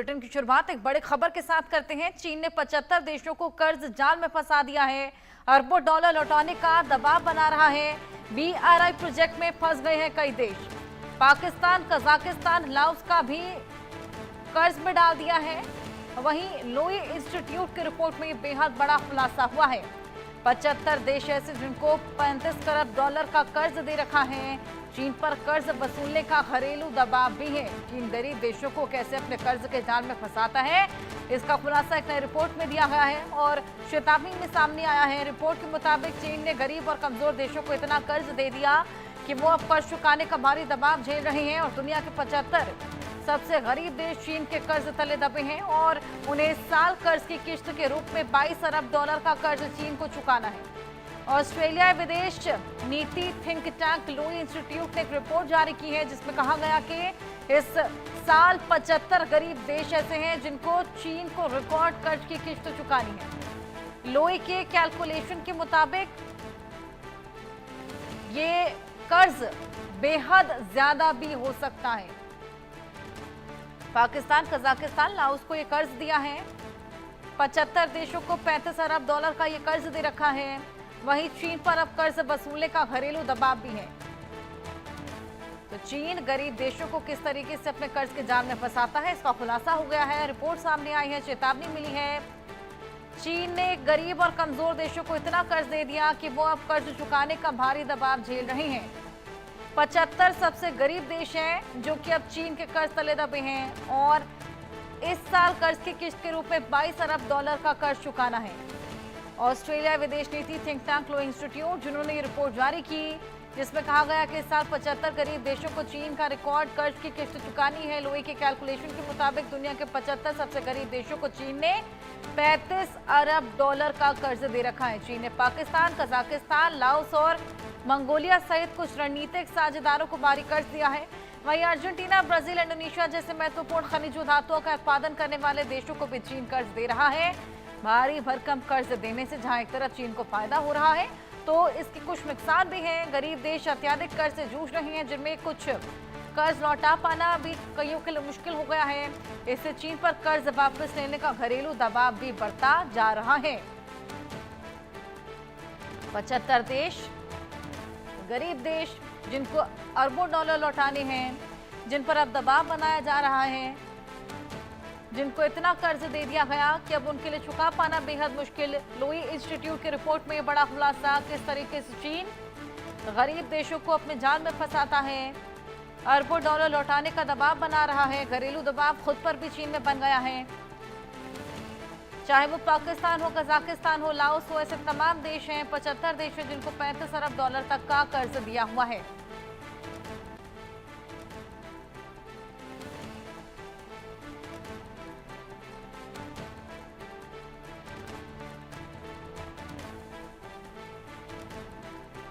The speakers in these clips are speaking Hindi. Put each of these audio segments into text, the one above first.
बुलेटिन की शुरुआत एक बड़ी खबर के साथ करते हैं। चीन ने 75 देशों को कर्ज जाल में फंसा दिया है। अरबों डॉलर लौटाने का दबाव बना रहा है। BRI प्रोजेक्ट में फंस गए हैं कई देश। पाकिस्तान, कजाकिस्तान, लाओस का भी कर्ज में डाल दिया है। वहीं लोई इंस्टीट्यूट की रिपोर्ट में बेहद बड़ा खुलासा हुआ है। 75 देश ऐसे जिनको 35 खरब डॉलर का कर्ज दे रखा है। चीन पर कर्ज वसूलने का घरेलू दबाव भी है। चीन गरीब देशों को कैसे अपने कर्ज के जाल में फंसाता है, इसका खुलासा एक नई रिपोर्ट में दिया गया है और चेतावनी में सामने आया है। रिपोर्ट के मुताबिक चीन ने गरीब और कमजोर देशों को इतना कर्ज दे दिया कि वो अब कर्ज चुकाने का भारी दबाव झेल रहे हैं और दुनिया के 75 सबसे गरीब देश चीन के कर्ज तले दबे हैं और उन्हें इस साल कर्ज की किस्त के रूप में 22 अरब डॉलर का कर्ज चीन को चुकाना है। ऑस्ट्रेलिया विदेश नीति थिंक टैंक लोई इंस्टीट्यूट ने एक रिपोर्ट जारी की है जिसमें कहा गया कि इस साल 75 गरीब देश ऐसे हैं जिनको चीन को रिकॉर्ड कर्ज की किस्त चुकानी है। लोई के कैलकुलेशन के मुताबिक ये कर्ज बेहद ज्यादा भी हो सकता है। पाकिस्तान, कजाकिस्तान, लाओस को ये कर्ज दिया है। 75 देशों को 35 अरब डॉलर का ये कर्ज दे रखा है। वहीं चीन पर अब कर्ज वसूलने का घरेलू दबाव भी है। तो चीन गरीब देशों को किस तरीके से अपने कर्ज के जाल में फंसाता है, इसका खुलासा हो गया है। रिपोर्ट सामने आई है, चेतावनी मिली है। चीन ने गरीब और कमजोर देशों को इतना कर्ज दे दिया कि वो अब कर्ज चुकाने का भारी दबाव झेल रहे हैं। 75 सबसे गरीब देश हैं जो कि अब चीन के कर्ज तले दबे हैं और इस साल कर्ज की किस्त के रूप में 22 अरब डॉलर का कर्ज चुकाना है। ऑस्ट्रेलिया विदेश नीति थिंक टैंक लो इंस्टीट्यूट जिन्होंने ये रिपोर्ट जारी की जिसमें कहा गया कि इस साल 75 गरीब देशों को चीन का रिकॉर्ड कर्ज की किस्त चुकानी है। लोई के कैलकुलेशन के मुताबिक दुनिया के 75 सबसे गरीब देशों को चीन ने 35 अरब डॉलर का कर्ज दे रखा है। चीन ने पाकिस्तान, कजाकिस्तान, लाओस और मंगोलिया सहित कुछ रणनीतिक साझेदारों को भारी कर्ज दिया है। वहीं अर्जेंटीना, ब्राजील, इंडोनेशिया जैसे महत्वपूर्ण खनिज धातुओं का उत्पादन करने वाले देशों को भी चीन कर्ज दे रहा है। भारी भरकम कर्ज देने से जहां एक तरफ चीन को फायदा हो रहा है तो इसके कुछ नुकसान भी हैं। गरीब देश अत्यधिक कर्ज से जूझ रहे हैं जिनमें कुछ कर्ज लौटा पाना भी कईयों के लिए मुश्किल हो गया है। इससे चीन पर कर्ज वापस लेने का घरेलू दबाव भी बढ़ता जा रहा है। 75 देश गरीब देश जिनको अरबों डॉलर लौटाने हैं, जिन पर अब दबाव बनाया जा रहा है, जिनको इतना कर्ज दे दिया गया कि अब उनके लिए चुका पाना बेहद मुश्किल। लोई इंस्टीट्यूट की रिपोर्ट में बड़ा खुलासा, किस तरीके से चीन गरीब देशों को अपने जाल में फंसाता है, अरबों डॉलर लौटाने का दबाव बना रहा है। घरेलू दबाव खुद पर भी चीन में बन गया है। चाहे वो पाकिस्तान हो, कजाकिस्तान हो, लाओस हो, ऐसे तमाम देश हैं, 75 देश हैं जिनको 35 अरब डॉलर तक का कर्ज दिया हुआ है।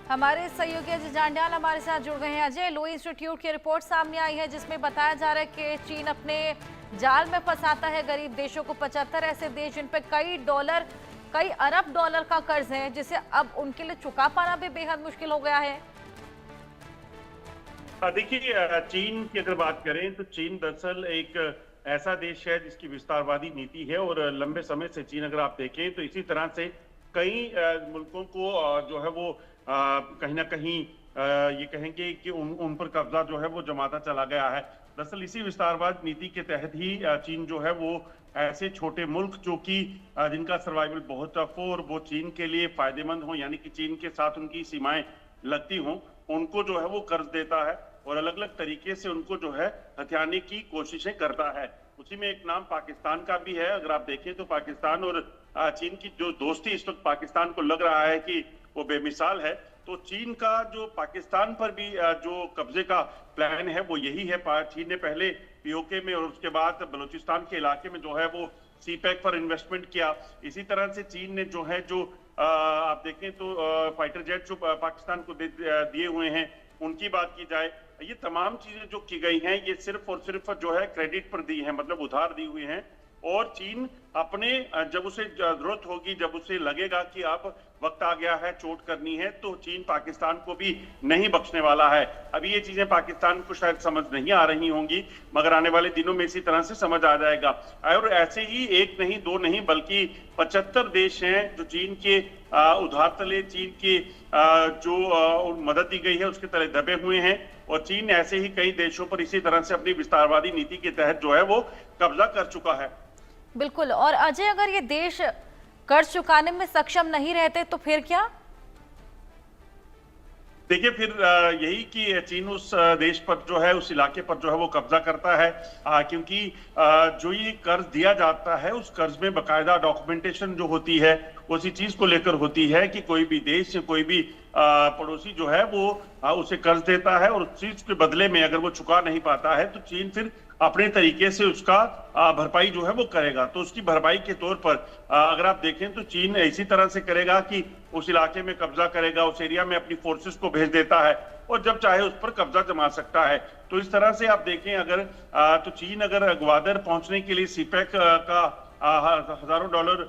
हमारे सहयोगी अजय जांड्याल हमारे साथ जुड़ गए हैं। अजय, लोई इंस्टीट्यूट की रिपोर्ट सामने आई है जिसमें बताया जा रहा है कि चीन अपने जाल में फंसाता है गरीब देशों को। 75 ऐसे देश जिन पे कई अरब डॉलर का कर्ज है जिसे अब उनके लिए चुका पाना भी बेहद मुश्किल हो गया है। देखिए, चीन की अगर बात करें तो चीन दरअसल एक ऐसा देश है जिसकी विस्तारवादी नीति है और लंबे समय से चीन अगर आप देखें तो इसी तरह से कई मुल्कों को जो है वो कहीं ना कहीं ये कहेंगे कि उन पर कब्जा जो है वो जमाता चला गया है। दरअसल इसी विस्तारवाद नीति के तहत ही चीन जो है वो ऐसे छोटे मुल्क जो कि जिनका सर्वाइवल बहुत टफ हो और वो चीन के लिए फायदेमंद हो, यानी कि चीन के साथ उनकी सीमाएं लगती हों, उनको जो है वो कर्ज देता है और अलग अलग तरीके से उनको जो है हथियाने की कोशिशें करता है। उसी में एक नाम पाकिस्तान का भी है। अगर आप देखें तो पाकिस्तान और चीन की जो दोस्ती इस वक्त पाकिस्तान को लग रहा है कि वो बेमिसाल है, तो चीन का जो पाकिस्तान पर भी जो कब्जे का प्लान है वो यही है। चीन ने पहले पीओके में और उसके बाद बलूचिस्तान के इलाके में जो है वो सीपैक पर इन्वेस्टमेंट किया। इसी तरह से चीन ने जो है आप देखें तो फाइटर जेट जो पाकिस्तान को दिए हुए हैं उनकी बात की जाए, ये तमाम चीजें जो की गई हैं ये सिर्फ और सिर्फ जो है क्रेडिट पर दी है, मतलब उधार दी हुई हैं। और चीन अपने जब उसे जरूरत होगी, जब उसे लगेगा कि अब वक्त आ गया है चोट करनी है, तो चीन पाकिस्तान को भी नहीं बख्शने वाला है। अभी ये चीजें पाकिस्तान को शायद समझ नहीं आ रही होंगी, मगर आने वाले दिनों में इसी तरह से समझ आ जाएगा। और ऐसे ही एक नहीं, दो नहीं, बल्कि 75 देश हैं जो चीन के उधार तले, चीन की जो मदद दी गई है उसके तले दबे हुए हैं। और चीन ऐसे ही कई देशों पर इसी तरह से अपनी विस्तारवादी नीति के तहत जो है वो कब्जा कर चुका है। बिल्कुल। और अजय, अगर ये देश कर्ज चुकाने में सक्षम नहीं रहते तो फिर क्या? देखिए, फिर यही कि चीन उस देश पर जो है, उस इलाके पर जो है वो कब्जा करता है, क्योंकि जो ये कर्ज दिया जाता है उस कर्ज में बकायदा डॉक्यूमेंटेशन जो होती है उसी चीज को लेकर होती है कि कोई भी देश या कोई भी पड़ोसी जो है वो उसे कर्ज देता है और उस चीज के बदले में अगर वो चुका नहीं पाता है तो चीन फिर अपने तरीके से उसका भरपाई जो है वो करेगा। तो उसकी भरपाई के तौर पर अगर आप देखें तो चीन इसी तरह से करेगा कि उस इलाके में कब्जा करेगा, उस एरिया में अपनी फोर्सेस को भेज देता है और जब चाहे उस पर कब्जा जमा सकता है। तो इस तरह से आप देखें अगर तो चीन अगर ग्वादर पहुंचने के लिए सीपैक का हजारों डॉलर,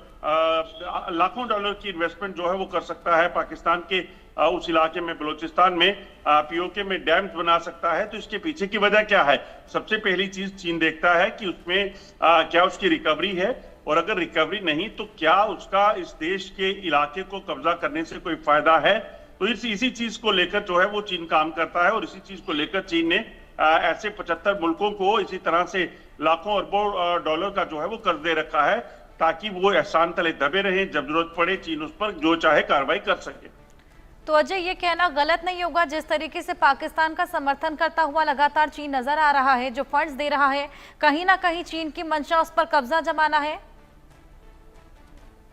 लाखों डॉलर की इन्वेस्टमेंट जो है वो कर सकता है, पाकिस्तान के उस इलाके में, बलूचिस्तान में पीओके में डैम्स बना सकता है। तो इसके पीछे की वजह क्या है? सबसे पहली चीज चीन देखता है कि उसमें क्या उसकी रिकवरी है, और अगर रिकवरी नहीं तो क्या उसका इस देश के इलाके को कब्जा करने से कोई फायदा है। तो इसी चीज को लेकर जो है वो चीन काम करता है और इसी चीज को लेकर चीन ने ऐसे 75 मुल्कों को इसी तरह से लाखों अरबों डॉलर का जो है वो कर्ज दे रखा है ताकि वो एहसान तले दबे रहें, जब जरूरत पड़े चीन उस पर जो चाहे कार्रवाई कर सके। तो अजय, ये कहना गलत नहीं होगा जिस तरीके से पाकिस्तान का समर्थन करता हुआ लगातार चीन नजर आ रहा है, जो फंड्स दे रहा है, कहीं ना कहीं चीन की मंशा उस पर कब्जा जमाना है?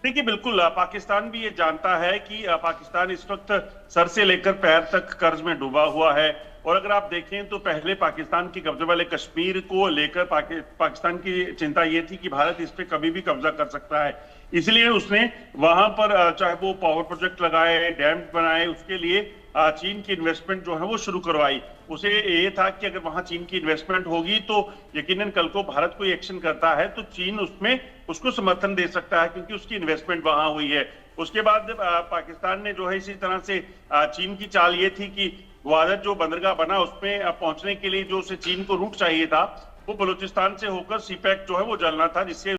देखिए, बिल्कुल पाकिस्तान भी ये जानता है कि पाकिस्तान इस वक्त सर से लेकर पैर तक कर्ज में डूबा हुआ है। और अगर आप देखें तो पहले पाकिस्तान के कब्जे वाले कश्मीर को लेकर पाकिस्तान की चिंता ये थी कि भारत इस पे कभी भी कब्जा कर सकता है, इसलिए उसने वहां पर चाहे वो पावर प्रोजेक्ट लगाए, डैम बनाए, उसके लिए चीन की इन्वेस्टमेंट जो है वो शुरू करवाई। उसे ये था कि अगर वहां चीन की इन्वेस्टमेंट होगी तो यकीनन कल को भारत कोई एक्शन करता है तो चीन उसमें उसको समर्थन दे सकता है क्योंकि उसकी इन्वेस्टमेंट वहां हुई है। उसके बाद पाकिस्तान ने जो है इसी तरह से चीन की चाल ये थी कि ग्वादर जो बंदरगाह बना उसमें पहुंचने के लिए जो उसे चीन को रूट चाहिए था वो बलूचिस्तान से होकर सीपैक जो है वो जलना था, जिससे